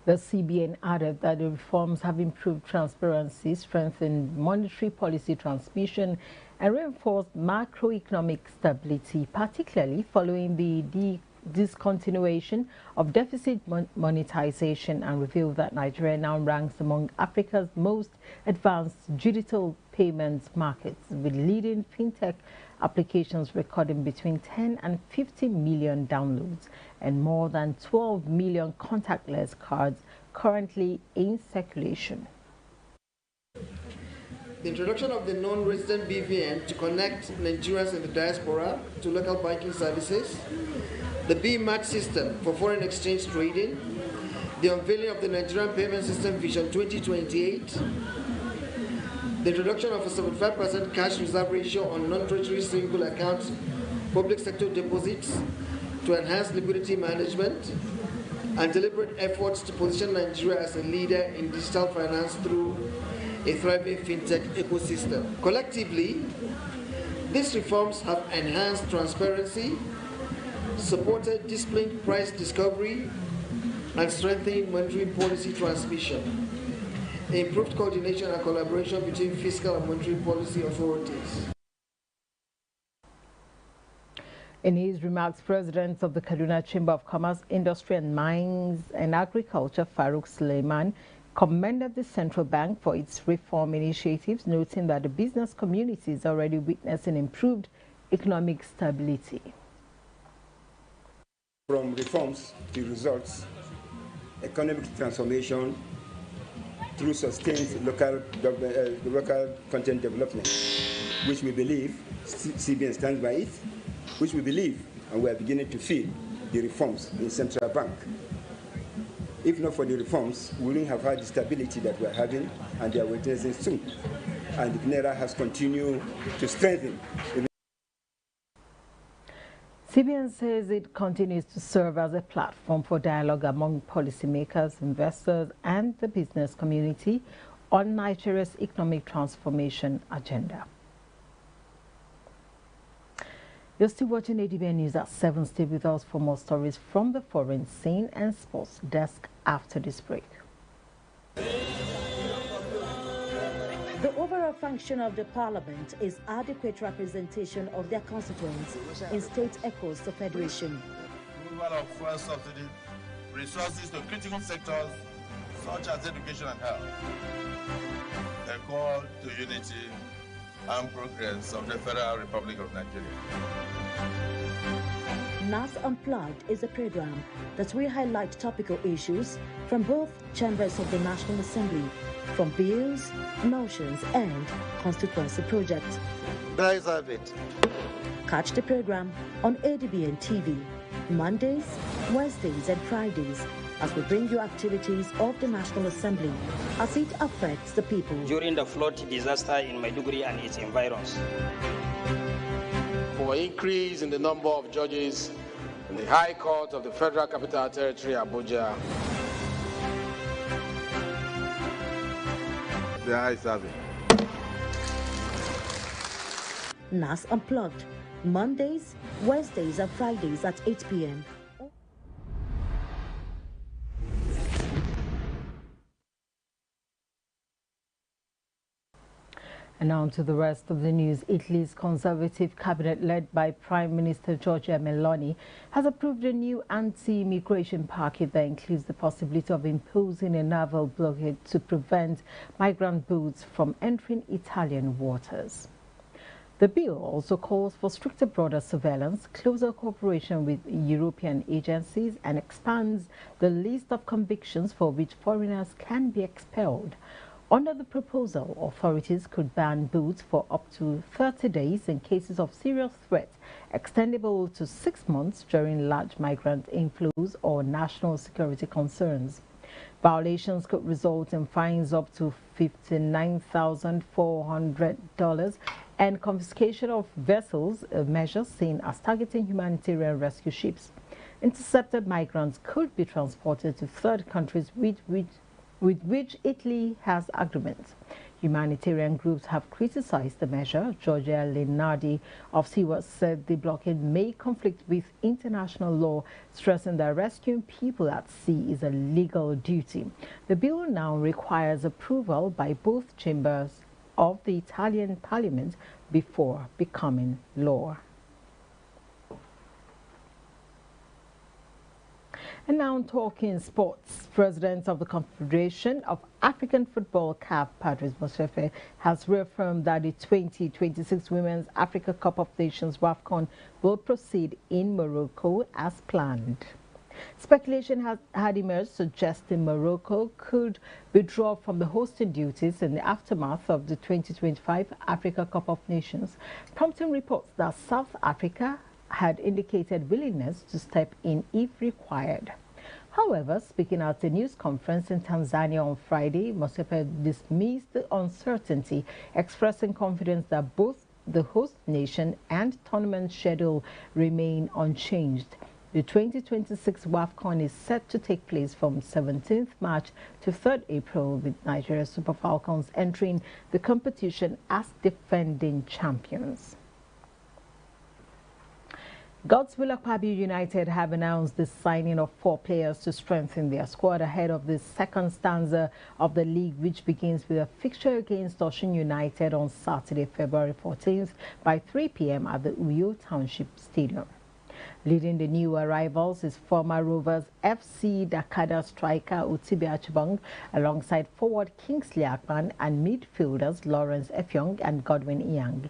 Speaker 3: The CBN added that the reforms have improved transparency, strengthened monetary policy transmission, and reinforced macroeconomic stability, particularly following the discontinuation of deficit monetization, and revealed that Nigeria now ranks among Africa's most advanced digital payments markets, with leading fintech applications recording between 10 and 50 million downloads and more than 12 million contactless cards currently in circulation.
Speaker 6: The introduction of the non-resident BVN to connect Nigerians in the diaspora to local banking services, the B-Match system for foreign exchange trading, the unveiling of the Nigerian Payment System Vision 2028, the introduction of a 75% cash reserve ratio on non-treasury single account public sector deposits to enhance liquidity management, and deliberate efforts to position Nigeria as a leader in digital finance through a thriving fintech ecosystem. Collectively, these reforms have enhanced transparency, supported disciplined price discovery, and strengthening monetary policy transmission, improved coordination and collaboration between fiscal and monetary policy authorities.
Speaker 3: In his remarks, President of the Kaduna Chamber of Commerce, Industry and Mines and Agriculture, Farouk Suleiman, commended the central bank for its reform initiatives, noting that the business community is already witnessing improved economic stability.
Speaker 13: From reforms to results, economic transformation through sustained local content development, which we believe CBN stands by it, which we believe, and we are beginning to feel, the reforms in central bank. If not for the reforms, we wouldn't have had the stability that we're having, and they are witnessing soon. And the Naira has continued to strengthen.
Speaker 3: CBN says it continues to serve as a platform for dialogue among policymakers, investors, and the business community on Nigeria's economic transformation agenda. You're still watching ADBN News at 7. Stay with us for more stories from the foreign scene and sports desk after this break.
Speaker 15: The overall function of the parliament is adequate representation of their constituents in state echoes the federation.
Speaker 16: Removal of fuel subsidy, resources to critical sectors such as education and health. A call to unity and progress of the Federal Republic of Nigeria.
Speaker 15: Nass Unplugged is a program that will highlight topical issues from both chambers of the National Assembly, from bills, motions, and constituency projects.
Speaker 16: Guys have it.
Speaker 15: Catch the program on ADBN TV, Mondays, Wednesdays, and Fridays, as we bring you activities of the National Assembly as it affects the people.
Speaker 17: During the flood disaster in Maiduguri and its environs.
Speaker 18: For increase in the number of judges in the High Court of the Federal Capital Territory, Abuja.
Speaker 16: The eyes have it.
Speaker 15: Nass Unplugged, Mondays, Wednesdays, and Fridays at 8 p.m.
Speaker 3: And now to the rest of the news. Italy's conservative cabinet, led by Prime Minister Giorgia Meloni, has approved a new anti-immigration package that includes the possibility of imposing a naval blockade to prevent migrant boats from entering Italian waters. The bill also calls for stricter border surveillance, closer cooperation with European agencies, and expands the list of convictions for which foreigners can be expelled. Under the proposal, authorities could ban boats for up to 30 days in cases of serious threat, extendable to 6 months during large migrant inflows or national security concerns. Violations could result in fines up to $59,400 and confiscation of vessels, a measure seen as targeting humanitarian rescue ships. Intercepted migrants could be transported to third countries with which Italy has agreements. Humanitarian groups have criticized the measure. Giorgia Linardi of Siwa said the blockade may conflict with international law, stressing that rescuing people at sea is a legal duty. The bill now requires approval by both chambers of the Italian parliament before becoming law. And now talking sports, President of the Confederation of African Football, CAF, Patrice Motsepe, has reaffirmed that the 2026 Women's Africa Cup of Nations WAFCON will proceed in Morocco as planned. Speculation had emerged suggesting Morocco could withdraw from the hosting duties in the aftermath of the 2025 Africa Cup of Nations, prompting reports that South Africa had indicated willingness to step in if required. However, speaking at a news conference in Tanzania on Friday, Motsepe dismissed the uncertainty, expressing confidence that both the host nation and tournament schedule remain unchanged. The 2026 WAFCON is set to take place from 17th March to 3rd April, with Nigeria Super Falcons entering the competition as defending champions. Godswill Akpabio United have announced the signing of 4 players to strengthen their squad ahead of the second stanza of the league, which begins with a fixture against Osun United on Saturday, February 14th by 3 p.m. at the Uyo Township Stadium. Leading the new arrivals is former Rovers FC Dakada striker Utibe Achibong, alongside forward Kingsley Akpan and midfielders Lawrence Efyong and Godwin Iang.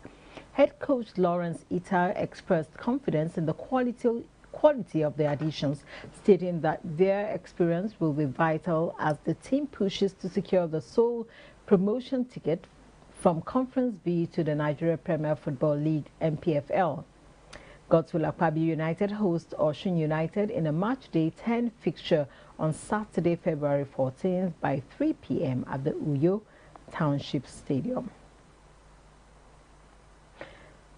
Speaker 3: Head coach Lawrence Ita expressed confidence in the quality of the additions, stating that their experience will be vital as the team pushes to secure the sole promotion ticket from Conference B to the Nigeria Premier Football League (NPFL). Godswill Akpabio United host Osun United in a matchday 10 fixture on Saturday, February 14th by 3 p.m. at the Uyo Township Stadium.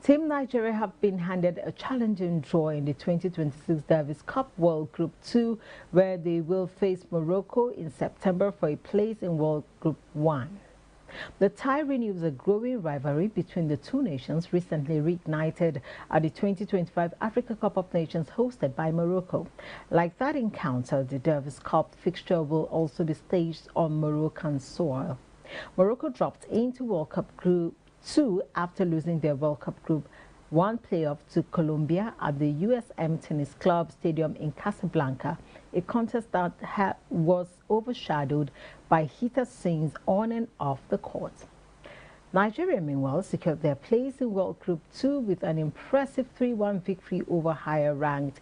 Speaker 3: Team Nigeria have been handed a challenging draw in the 2026 Davis Cup World Group 2, where they will face Morocco in September for a place in World Group 1. The tie renews a growing rivalry between the two nations, recently reignited at the 2025 Africa Cup of Nations hosted by Morocco. Like that encounter, the Davis Cup fixture will also be staged on Moroccan soil. Morocco dropped into World Cup Group 2 after losing their World Cup Group 1 playoff to Colombia at the USM Tennis Club Stadium in Casablanca, a contest that was overshadowed by heated scenes on and off the court. Nigeria, meanwhile, secured their place in World Group 2 with an impressive 3-1 victory over higher-ranked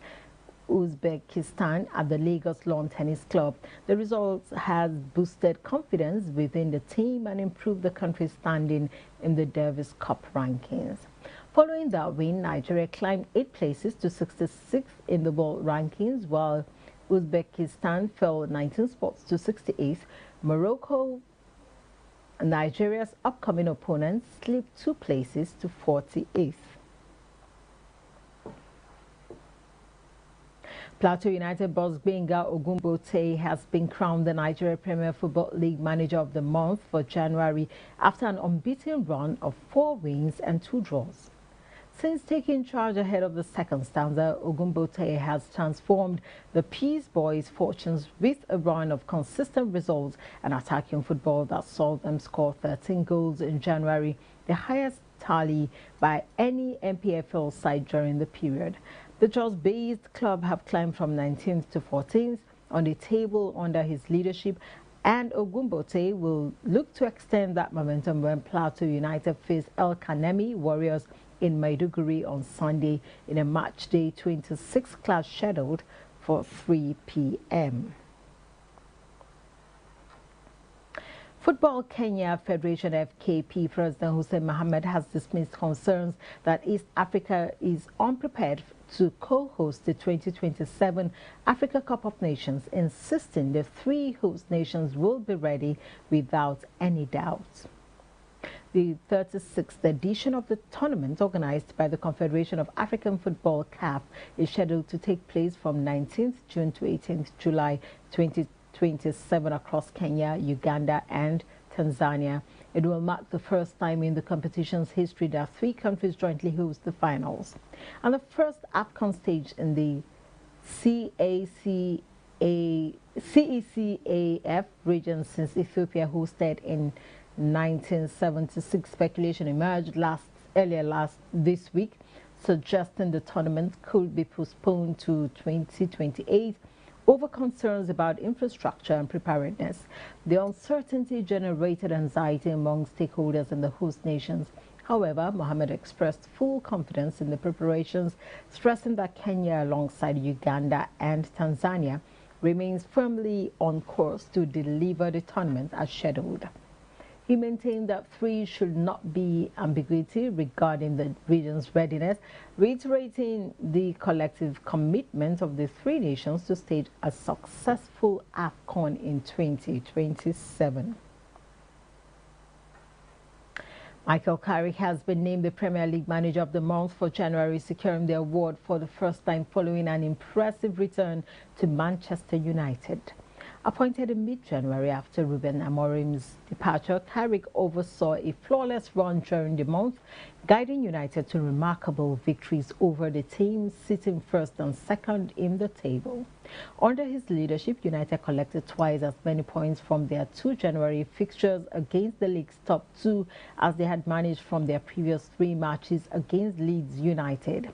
Speaker 3: Uzbekistan at the Lagos Lawn Tennis Club. The result has boosted confidence within the team and improved the country's standing in the Davis Cup rankings. Following that win, Nigeria climbed 8 places to 66th in the world rankings, while Uzbekistan fell 19 spots to 68th. Morocco, Nigeria's upcoming opponent, slipped 2 places to 48th. Plateau United boss Gbenga Ogunbote has been crowned the Nigeria Premier Football League Manager of the Month for January after an unbeaten run of 4 wins and 2 draws. Since taking charge ahead of the second stanza, Ogunbote has transformed the Peace Boys' fortunes with a run of consistent results and attacking football that saw them score 13 goals in January, the highest tally by any NPFL side during the period. The Jos-based club have climbed from 19th to 14th on the table under his leadership, and Ogunbote will look to extend that momentum when Plateau United face El Kanemi Warriors in Maiduguri on Sunday in a matchday 26 clash scheduled for 3 p.m. Football Kenya Federation FKP President Hussein Mohammed has dismissed concerns that East Africa is unprepared to co-host the 2027 Africa Cup of Nations, insisting the 3 host nations will be ready without any doubt. The 36th edition of the tournament, organized by the Confederation of African Football (CAF), is scheduled to take place from 19th June to 18th July 2027 across Kenya, Uganda and Tanzania. It will mark the first time in the competition's history that 3 countries jointly host the finals, and the first AFCON stage in the CECAF region since Ethiopia hosted in 1976. Speculation emerged earlier this week, suggesting the tournament could be postponed to 2028 over concerns about infrastructure and preparedness. The uncertainty generated anxiety among stakeholders in the host nations. However, Mohammed expressed full confidence in the preparations, stressing that Kenya, alongside Uganda and Tanzania, remains firmly on course to deliver the tournament as scheduled. He maintained that 3 should not be ambiguity regarding the region's readiness, reiterating the collective commitment of the 3 nations to stage a successful AFCON in 2027. Michael Carrick has been named the Premier League Manager of the Month for January, securing the award for the first time following an impressive return to Manchester United. Appointed in mid-January after Ruben Amorim's departure, Carrick oversaw a flawless run during the month, guiding United to remarkable victories over the teams sitting first and second in the table. Under his leadership, United collected twice as many points from their 2 January fixtures against the league's top 2 as they had managed from their previous 3 matches against Leeds United.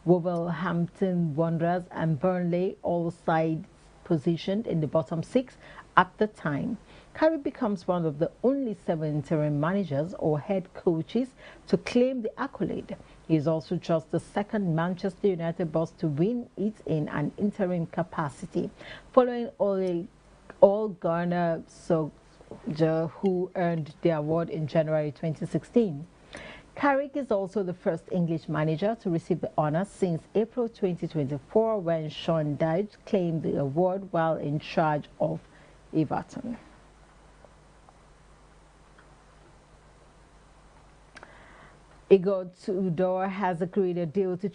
Speaker 3: Wolverhampton Wanderers and Burnley, all sides positioned in the bottom 6 at the time. Carrick becomes one of the only 7 interim managers or head coaches to claim the accolade. He is also just the second Manchester United boss to win it in an interim capacity, following Ole Gunnar Solskjaer, who earned the award in January 2016. Carrick is also the first English manager to receive the honour since April 2024, when Sean Dyche claimed the award while in charge of Everton. Igor Tudor has agreed a deal to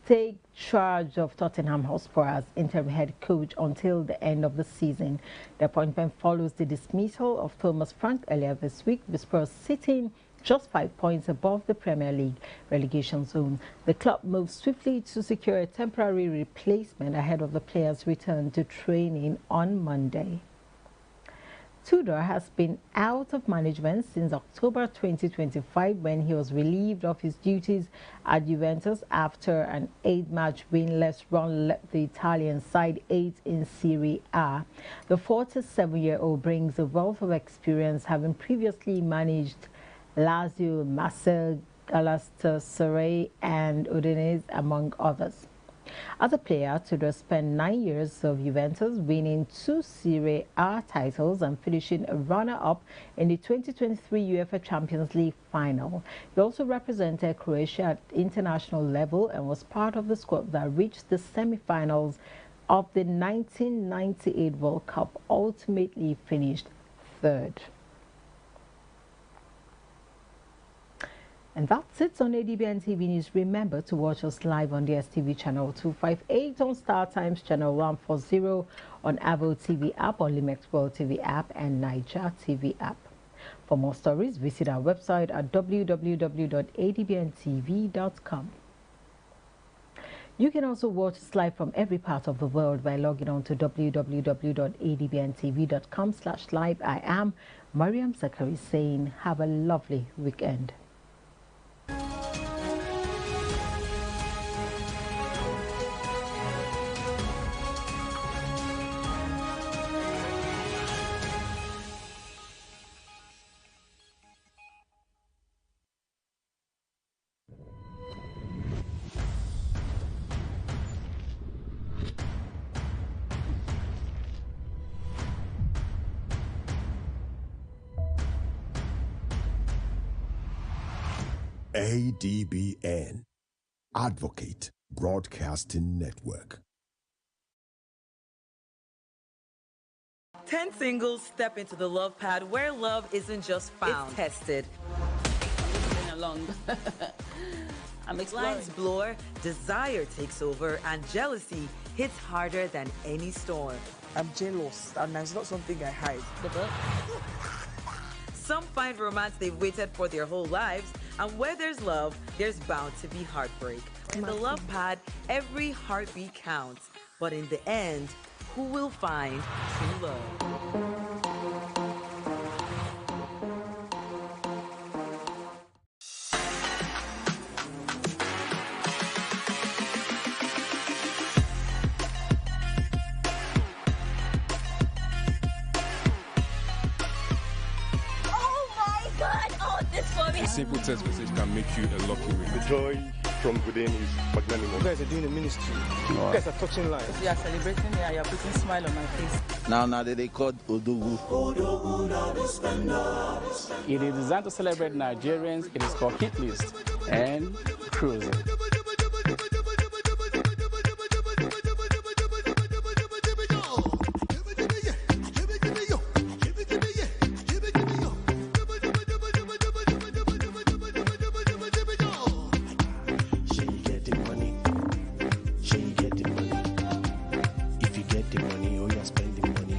Speaker 3: take charge of Tottenham Hotspur as interim head coach until the end of the season. The appointment follows the dismissal of Thomas Frank earlier this week, with Spurs sitting just 5 points above the Premier League relegation zone. The club moved swiftly to secure a temporary replacement ahead of the player's return to training on Monday. Tudor has been out of management since October 2025, when he was relieved of his duties at Juventus after an 8-match winless run left the Italian side 8th in Serie A. The 47-year-old brings a wealth of experience, having previously managed Lazio, Marseille, Galatasaray and Udinese, among others. As a player, Tudor spent 9 years of Juventus, winning 2 Serie A titles and finishing a runner-up in the 2023 UEFA Champions League final. He also represented Croatia at international level and was part of the squad that reached the semi-finals of the 1998 World Cup, ultimately finished 3rd. And that's it on ADBN TV News. Remember to watch us live on DSTV channel 258, on Star Times channel 140, on Avo TV app, on Limex World TV app and Niger TV app. For more stories, visit our website at www.adbntv.com. You can also watch us live from every part of the world by logging on to www.adbntv.com/live. I am Mariam Zakari saying have a lovely weekend.
Speaker 1: ADBN, Advocate Broadcasting Network.
Speaker 2: 10 singles step into the love pad where love isn't just found, it's tested.
Speaker 19: Along. I'm exploring.
Speaker 2: Lines blur, desire takes over, and jealousy hits harder than any storm.
Speaker 20: I'm jealous, and that's not something I hide.
Speaker 2: Some find romance they've waited for their whole lives, and where there's love, there's bound to be heartbreak. In the love pad, every heartbeat counts, but in the end, who will find true love?
Speaker 21: A simple text message can make you a lucky winner.
Speaker 22: The joy from within is magnanimous.
Speaker 20: You guys are doing a ministry. You guys are touching lives.
Speaker 19: You are celebrating here, you are putting a smile on my face.
Speaker 27: Now they call Odogu.
Speaker 28: It is designed to celebrate Nigerians. It is called Hit List and Cruising.
Speaker 27: If you get the money, oh, you're spending money.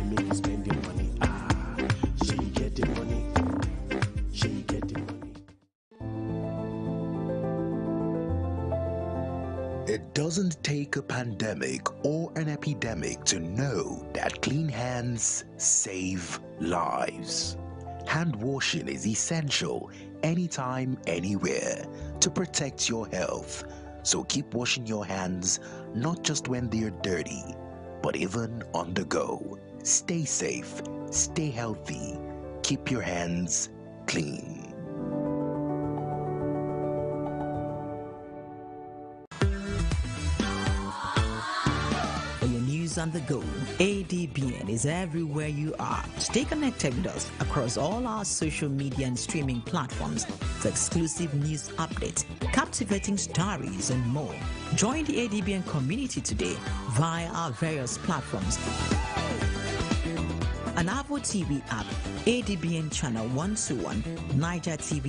Speaker 4: It doesn't take a pandemic or an epidemic to know that clean hands save lives. Hand washing is essential anytime, anywhere to protect your health. So keep washing your hands, not just when they're dirty, but even on the go. Stay safe, stay healthy, keep your hands clean.
Speaker 5: On the go. ADBN is everywhere you are. Stay connected with us across all our social media and streaming platforms for exclusive news updates, captivating stories, and more. Join the ADBN community today via our various platforms. An Avo TV app, ADBN Channel 121, Niger TV